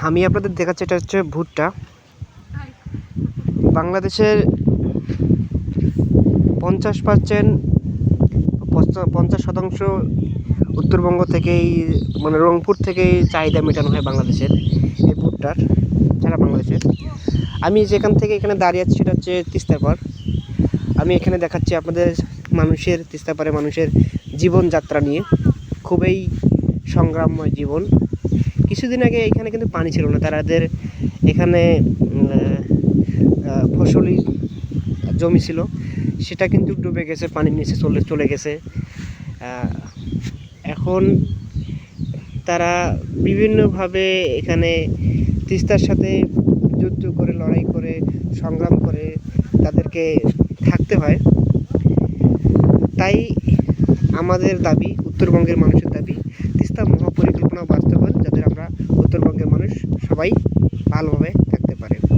আমি আপনাদের দেখাচ্ছি, এটা হচ্ছে ভুট্টা। বাংলাদেশের 50% 50% উত্তরবঙ্গ থেকেই, মানে রংপুর থেকেই চাহিদা মেটানো হয় বাংলাদেশের এই ভুট্টার, সারা বাংলাদেশের। আমি যেখান থেকে এখানে দাঁড়িয়ে আছি সেটা হচ্ছে তিস্তার পাড়। আমি এখানে দেখাচ্ছি আপনাদের তিস্তা পাড়ে মানুষের জীবনযাত্রা নিয়ে। খুবই সংগ্রামময় জীবন। কিছুদিন আগে এখানে কিন্তু পানি ছিল না, তাদের এখানে ফসলি জমি ছিল, সেটা কিন্তু ডুবে গেছে, পানির নিচে চলে গেছে। এখন তারা বিভিন্নভাবে এখানে তিস্তার সাথে যুদ্ধ করে, লড়াই করে, সংগ্রাম করে তাদেরকে থাকতে হয়। তাই আমাদের দাবি, উত্তরবঙ্গের মানুষের দাবি, তিস্তা মহাপরিকল্পনা বাস্তবায়ন, যাতে আমরা উত্তরবঙ্গের মানুষ সবাই ভালোভাবে